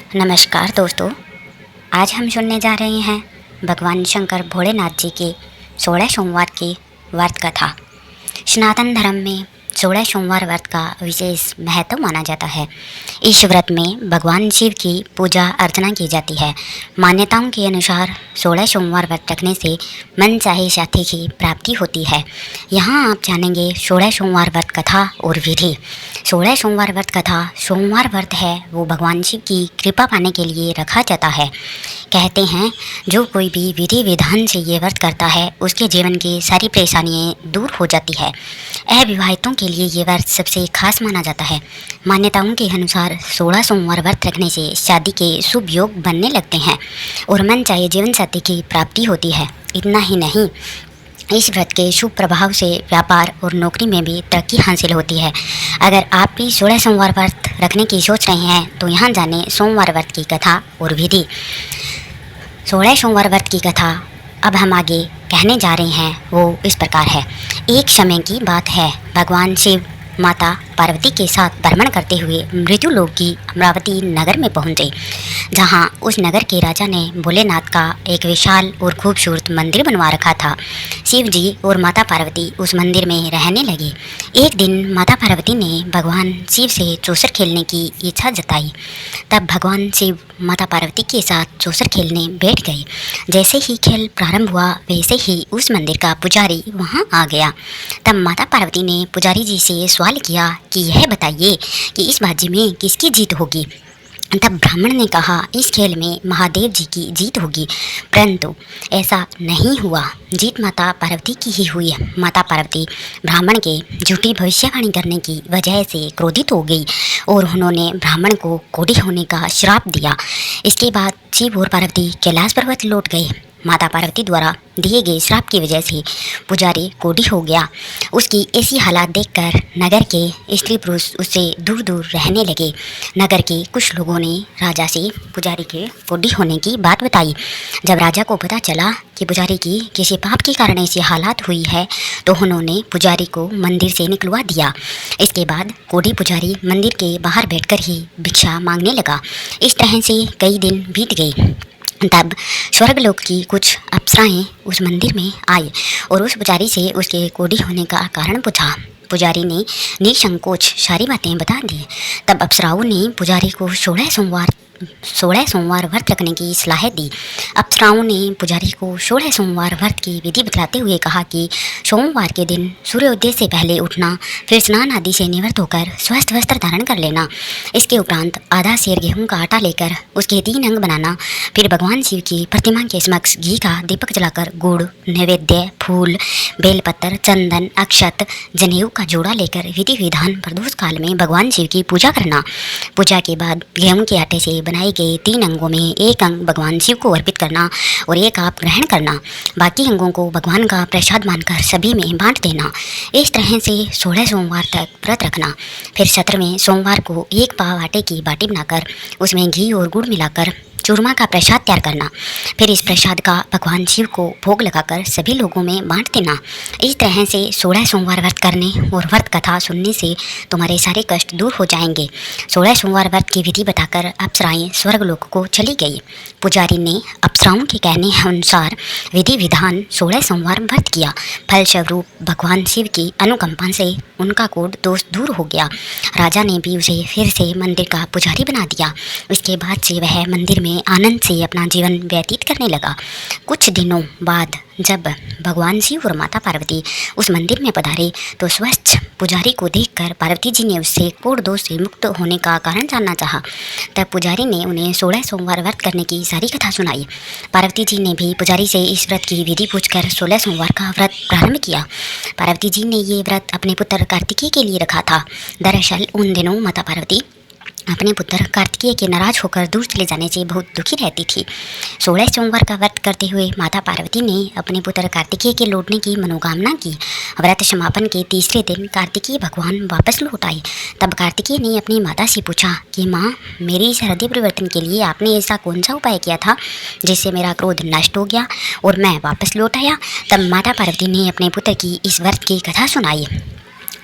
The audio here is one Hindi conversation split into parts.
नमस्कार दोस्तों, आज हम सुनने जा रहे हैं भगवान शंकर भोलेनाथ जी के 16 सोमवार की व्रत कथा। सनातन धर्म में 16 सोमवार व्रत का विशेष महत्व माना जाता है। इस व्रत में भगवान शिव की पूजा अर्चना की जाती है। मान्यताओं के अनुसार 16 सोमवार व्रत रखने से मन चाहे साथी की प्राप्ति होती है। यहाँ आप जानेंगे 16 सोमवार व्रत कथा और विधि। 16 सोमवार व्रत कथा सोमवार व्रत है वो भगवान शिव की कृपा पाने के लिए रखा जाता है। कहते हैं जो कोई भी विधि विधान से ये व्रत करता है उसके जीवन की सारी परेशानियाँ दूर हो जाती है। अविवाहितों के लिए ये व्रत सबसे खास माना जाता है। मान्यताओं के अनुसार 16 सोमवार व्रत रखने से शादी के शुभ योग बनने लगते हैं और मन चाहे जीवन साथी की प्राप्ति होती है। इतना ही नहीं, इस व्रत के शुभ प्रभाव से व्यापार और नौकरी में भी तरक्की हासिल होती है। अगर आप भी 16 सोमवार व्रत रखने की सोच रहे हैं तो यहाँ जानें सोमवार व्रत की कथा और विधि। 16 सोमवार व्रत की कथा अब हम आगे कहने जा रहे हैं वो इस प्रकार है। एक समय की बात है, भगवान शिव माता पार्वती के साथ भ्रमण करते हुए मृत्युलोक की अमरावती नगर में पहुंचे, जहां उस नगर के राजा ने भोलेनाथ का एक विशाल और खूबसूरत मंदिर बनवा रखा था। शिव जी और माता पार्वती उस मंदिर में रहने लगे। एक दिन माता पार्वती ने भगवान शिव से चौसर खेलने की इच्छा जताई। तब भगवान शिव माता पार्वती के साथ चौसर खेलने बैठ गए। जैसे ही खेल प्रारंभ हुआ वैसे ही उस मंदिर का पुजारी वहां आ गया। तब माता पार्वती ने पुजारी जी से सवाल किया कि यह बताइए कि इस बाजी में किसकी जीत होगी। तब ब्राह्मण ने कहा इस खेल में महादेव जी की जीत होगी, परंतु ऐसा नहीं हुआ। जीत माता पार्वती की ही हुई। माता पार्वती ब्राह्मण के झूठी भविष्यवाणी करने की वजह से क्रोधित हो गई और उन्होंने ब्राह्मण को कोढ़ी होने का श्राप दिया। इसके बाद शिव और पार्वती कैलाश पर्वत लौट गए। माता पार्वती द्वारा दिए गए श्राप की वजह से पुजारी कोढ़ी हो गया। उसकी ऐसी हालात देखकर नगर के स्त्री पुरुष उससे दूर दूर रहने लगे। नगर के कुछ लोगों ने राजा से पुजारी के कोढ़ी होने की बात बताई। जब राजा को पता चला कि पुजारी की किसी पाप के कारण ऐसी हालात हुई है तो उन्होंने पुजारी को मंदिर से निकलवा दिया। इसके बाद कोढ़ी पुजारी मंदिर के बाहर बैठकर ही भिक्षा मांगने लगा। इस तरह से कई दिन बीत गए। तब स्वर्गलोक की कुछ अप्सराएं उस मंदिर में आई और उस पुजारी से उसके कोढ़ी होने का कारण पूछा। पुजारी ने निसंकोच सारी बातें बता दी। तब अप्सराओं ने पुजारी को 16 सोमवार व्रत रखने की सलाह दी। अप्सराओं ने पुजारी को 16 सोमवार व्रत की विधि बतलाते हुए कहा कि सोमवार के दिन सूर्योदय से पहले उठना, फिर स्नान आदि से निवृत्त होकर स्वस्थ वस्त्र धारण कर लेना। इसके उपरांत आधा सेर गेहूं का आटा लेकर उसके 3 अंग बनाना, फिर भगवान शिव की प्रतिमा के समक्ष घी का दीपक जलाकर गुड़, नैवेद्य, फूल, बेलपत्र, चंदन, अक्षत, जनेऊ का जोड़ा लेकर विधि विधान प्रदोष काल में भगवान शिव की पूजा करना। पूजा के बाद गेहूं के आटे से बनाए गए 3 अंगों में एक अंग भगवान शिव को अर्पित करना और एक आप ग्रहण करना। बाकी अंगों को भगवान का प्रसाद मानकर सभी में बांट देना। इस तरह से 16 सोमवार तक व्रत रखना। फिर 17वें सोमवार को 1 पाव आटे की बाटी बनाकर उसमें घी और गुड़ मिलाकर चूरमा का प्रसाद तैयार करना। फिर इस प्रसाद का भगवान शिव को भोग लगाकर सभी लोगों में बांट देना। इस तरह से 16 सोमवार व्रत करने और व्रत कथा सुनने से तुम्हारे सारे कष्ट दूर हो जाएंगे। 16 सोमवार व्रत की विधि बताकर अप्सराएं स्वर्गलोक को चली गई। पुजारी ने अप्सराओं के कहने अनुसार विधि विधान 16 सोमवार व्रत किया। फलस्वरूप भगवान शिव की अनुकंपा से उनका कोढ़ दोष दूर हो गया। राजा ने भी उसे फिर से मंदिर का पुजारी बना दिया। इसके बाद से वह मंदिर में आनंद से अपना जीवन व्यतीत करने लगा। कुछ दिनों बाद जब भगवान शिव और माता पार्वती उस मंदिर में पधारे तो स्वस्थ पुजारी को देखकर पार्वती जी ने उससे कोढ़ दोष से मुक्त होने का कारण जानना चाहा। तब पुजारी ने उन्हें 16 सोमवार व्रत करने की सारी कथा सुनाई। पार्वती जी ने भी पुजारी से इस व्रत की विधि पूछकर 16 सोमवार का व्रत प्रारंभ किया। पार्वती जी ने ये व्रत अपने पुत्र कार्तिकेय के लिए रखा था। दरअसल उन दिनों माता पार्वती अपने पुत्र कार्तिकेय के नाराज होकर दूर चले जाने से बहुत दुखी रहती थी। 16 सोमवार का व्रत करते हुए माता पार्वती ने अपने पुत्र कार्तिकेय के लौटने की मनोकामना की। व्रत समापन के तीसरे दिन कार्तिकेय भगवान वापस लौट आए। तब कार्तिकेय ने अपनी माता से पूछा कि माँ, मेरी इस हृदय परिवर्तन के लिए आपने ऐसा कौन सा उपाय किया था जिससे मेरा क्रोध नष्ट हो गया और मैं वापस लौट आया। तब माता पार्वती ने अपने पुत्र की इस व्रत की कथा सुनाई।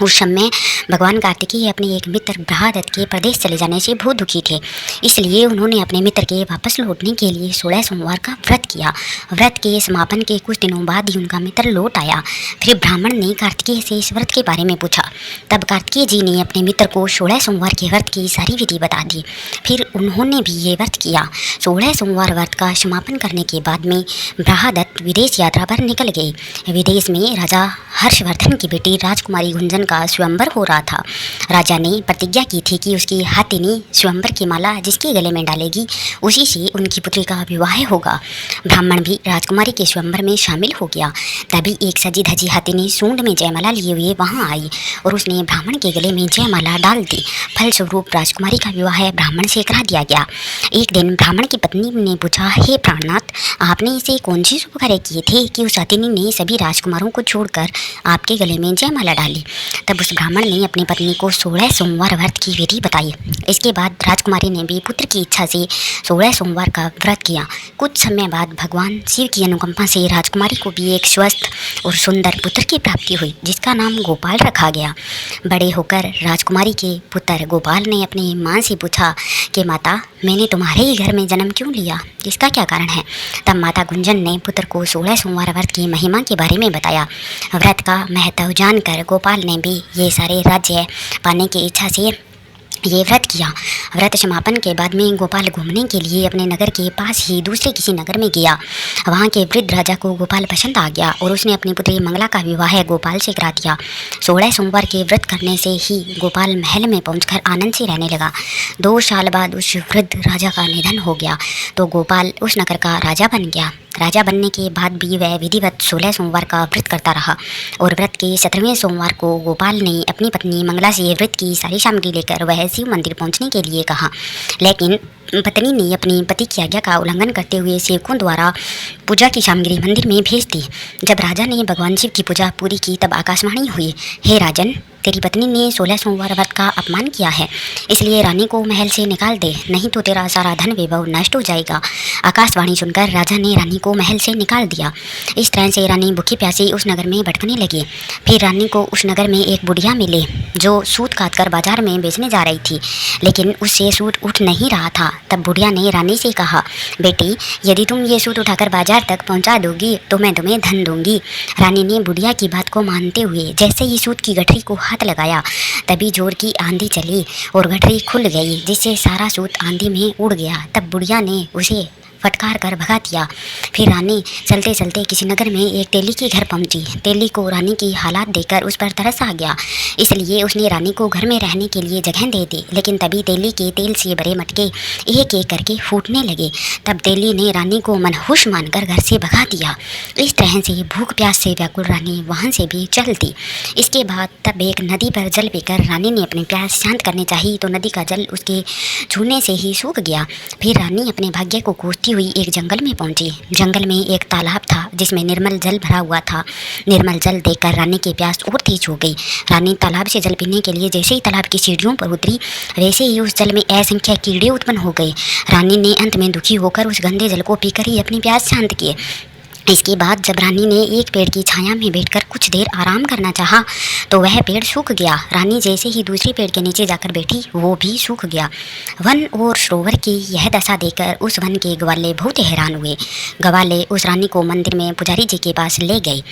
उस समय भगवान कार्तिकेय अपने एक मित्र बृहदत्त के प्रदेश चले जाने से बहुत दुखी थे, इसलिए उन्होंने अपने मित्र के वापस लौटने के लिए 16 सोमवार का व्रत किया। व्रत के समापन के कुछ दिनों बाद ही उनका मित्र लौट आया। फिर ब्राह्मण ने कार्तिकेय से इस व्रत के बारे में पूछा। तब कार्तिकेय जी ने अपने मित्र को 16 सोमवार के व्रत की सारी विधि बता दी। फिर उन्होंने भी ये व्रत किया। 16 सोमवार व्रत का समापन करने के बाद में बृहदत्त विदेश यात्रा पर निकल गए। विदेश में राजा हर्षवर्धन की बेटी राजकुमारी गुंजन का स्वयंवर हो रहा था। राजा ने प्रतिज्ञा की थी कि उसकी हाथिनी स्वयंवर की माला जिसके गले में डालेगी उसी से उनकी पुत्री का विवाह होगा। ब्राह्मण भी राजकुमारी के स्वयंवर में शामिल हो गया। तभी एक सजी धजी हाथिनी सूंड में जयमाला लिए हुए वहां आई और उसने ब्राह्मण के गले में जयमाला डाल दी। फलस्वरूप राजकुमारी का विवाह ब्राह्मण से करा दिया गया। एक दिन ब्राह्मण की पत्नी ने पूछा, हे प्राणनाथ, आपने इसे कौन सी शुभ कार्य किए थे कि उस हाथिनी ने सभी राजकुमारों को छोड़कर आपके गले में जयमाला डाली। तब उस ब्राह्मण ने अपनी पत्नी को 16 सोमवार व्रत की विधि बताई। इसके बाद राजकुमारी ने भी पुत्र की इच्छा से 16 सोमवार का व्रत किया। कुछ समय बाद भगवान शिव की अनुकंपा से राजकुमारी को भी एक स्वस्थ और सुंदर पुत्र की प्राप्ति हुई, जिसका नाम गोपाल रखा गया। बड़े होकर राजकुमारी के पुत्र गोपाल ने अपनी माँ से पूछा कि माता, मैंने तुम्हारे ही घर में जन्म क्यों लिया, इसका क्या कारण है। तब माता गुंजन ने पुत्र को 16 सोमवार व्रत की महिमा के बारे में बताया। व्रत का महत्व जानकर गोपाल ने भी ये सारे राज्य पाने की इच्छा से ये व्रत किया। व्रत समापन के बाद में गोपाल घूमने के लिए अपने नगर के पास ही दूसरे किसी नगर में गया। वहाँ के वृद्ध राजा को गोपाल पसंद आ गया और उसने अपनी पुत्री मंगला का विवाह गोपाल से करा दिया। 16 सोमवार के व्रत करने से ही गोपाल महल में पहुंचकर आनंद से रहने लगा। 2 साल बाद उस वृद्ध राजा का निधन हो गया तो गोपाल उस नगर का राजा बन गया। राजा बनने के बाद भी वह विधिवत 16 सोमवार का व्रत करता रहा और व्रत के 17वें सोमवार को गोपाल ने अपनी पत्नी मंगला से व्रत की सारी सामग्री लेकर वह शिव मंदिर पहुंचने के लिए कहा, लेकिन पत्नी ने अपनी पति की आज्ञा का उल्लंघन करते हुए सेवकों द्वारा पूजा की सामग्री मंदिर में भेज दी। जब राजा ने भगवान शिव की पूजा पूरी की तब आकाशवाणी हुई, हे राजन, तेरी पत्नी ने 16 सोमवार व्रत का अपमान किया है, इसलिए रानी को महल से निकाल दे, नहीं तो तेरा सारा धन वैभव नष्ट हो जाएगा। आकाशवाणी सुनकर राजा ने रानी को महल से निकाल दिया। इस तरह से रानी भूखी प्यासी उस नगर में भटकने लगी। फिर रानी को उस नगर में एक बुढ़िया मिली जो सूत काट कर बाजार में बेचने जा रही थी, लेकिन उससे सूत उठ नहीं रहा था। तब बुढ़िया ने रानी से कहा, बेटी, यदि तुम ये सूत उठाकर बाजार तक पहुंचा दोगी तो मैं तुम्हें धन दूंगी। रानी ने बुढ़िया की बात को मानते हुए जैसे ही सूत की गठरी को हाथ लगाया तभी जोर की आंधी चली और गठरी खुल गई, जिससे सारा सूत आंधी में उड़ गया। तब बुढ़िया ने उसे फटकार कर भगा दिया। फिर रानी चलते चलते किसी नगर में एक तेली के घर पहुंची। तेली को रानी की हालात देखकर उस पर तरस आ गया, इसलिए उसने रानी को घर में रहने के लिए जगह दे दी। लेकिन तभी तेली के तेल से भरे मटके एक एक करके फूटने लगे। तब तेली ने रानी को मनहूस मानकर घर से भगा दिया। इस तरह से भूख प्यास से व्याकुल रानी वहाँ से भी चल दी। इसके बाद तब एक नदी पर जल पीकर रानी ने अपनी प्यास शांत करनी चाहिए तो नदी का जल उसके छूने से ही सूख गया। फिर रानी अपने भाग्य को कोसती हुई एक जंगल में पहुंची। जंगल में एक तालाब था जिसमें निर्मल जल भरा हुआ था। निर्मल जल देखकर रानी की प्यास और तेज हो गई। रानी तालाब से जल पीने के लिए जैसे ही तालाब की सीढ़ियों पर उतरी वैसे ही उस जल में असंख्य कीड़े उत्पन्न हो गए। रानी ने अंत में दुखी होकर उस गंदे जल को पीकर ही अपनी प्यास शांत की। इसके बाद जब रानी ने एक पेड़ की छाया में बैठकर कुछ देर आराम करना चाहा तो वह पेड़ सूख गया। रानी जैसे ही दूसरे पेड़ के नीचे जाकर बैठी वो भी सूख गया। वन और सरोवर की यह दशा देखकर उस वन के ग्वाले बहुत हैरान हुए। ग्वाले उस रानी को मंदिर में पुजारी जी के पास ले गए।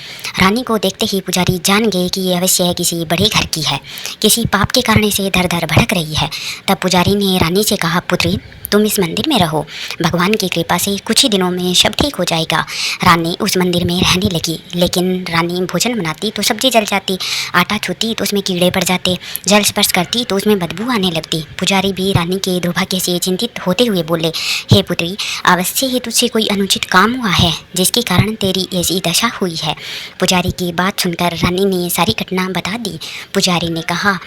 रानी को देखते ही पुजारी जान गए कि ये अवश्य किसी बड़े घर की है, किसी पाप के कारण से दर दर भटक रही है। तब पुजारी ने रानी से कहा, पुत्री, तुम इस मंदिर में रहो, भगवान की कृपा से कुछ ही दिनों में सब ठीक हो जाएगा। रानी उस मंदिर में रहने लगी, लेकिन रानी भोजन बनाती तो सब्जी जल जाती, आटा छूती तो उसमें कीड़े पड़ जाते, जल स्पर्श करती तो उसमें बदबू आने लगती। पुजारी भी रानी के दुर्भाग्य से चिंतित होते हुए बोले, हे पुत्री, अवश्य ही तुझसे कोई अनुचित काम हुआ है जिसके कारण तेरी ऐसी दशा हुई है। पुजारी की बात सुनकर रानी ने सारी घटना बता दी। पुजारी ने कहा,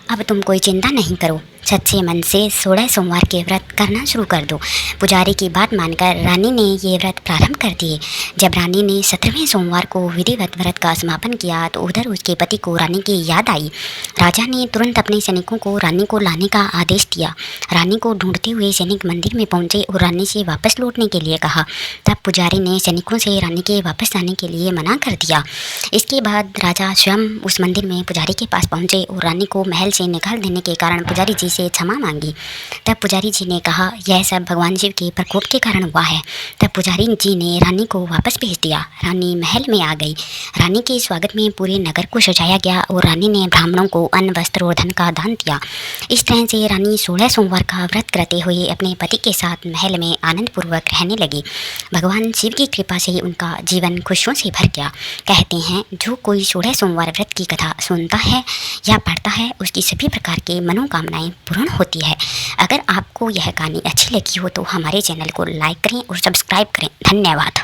अब तुम कोई चिंता नहीं करो, सच्चे मन से 16 सोमवार के व्रत करना शुरू कर दो। पुजारी की बात मानकर रानी ने ये व्रत प्रारंभ कर दिए। जब रानी ने 17वें सोमवार को विधिवत व्रत का समापन किया तो उधर उसके पति को रानी की याद आई। राजा ने तुरंत अपने सैनिकों को रानी को लाने का आदेश दिया। रानी को ढूंढते हुए सैनिक मंदिर में पहुंचे और रानी से वापस लौटने के लिए कहा। तब पुजारी ने सैनिकों से रानी के वापस जाने के लिए मना कर दिया। इसके बाद राजा स्वयं उस मंदिर में पुजारी के पास पहुंचे और रानी को महल से निकाल देने के कारण पुजारी जी से क्षमा मांगी। तब पुजारी जी ने कहा, यह सब भगवान शिव के प्रकोप के कारण हुआ है। तब पुजारी जी ने रानी को वापस भेज दिया। रानी महल में आ गई। रानी के स्वागत में पूरे नगर को सजाया गया और रानी ने ब्राह्मणों को अन्न, वस्त्र और धन का दान दिया। इस तरह से रानी 16 सोमवार का व्रत करते हुए अपने पति के साथ महल में आनंदपूर्वक रहने लगी। भगवान शिव की कृपा से उनका जीवन खुशियों से भर गया। कहते हैं, जो कोई 16 सोमवार व्रत की कथा सुनता है या पढ़ता है उसकी सभी प्रकार की मनोकामनाएं पूर्ण होती है। अगर आपको यह कहानी अच्छी लगी हो तो हमारे चैनल को लाइक करें और सब्सक्राइब करें। धन्यवाद।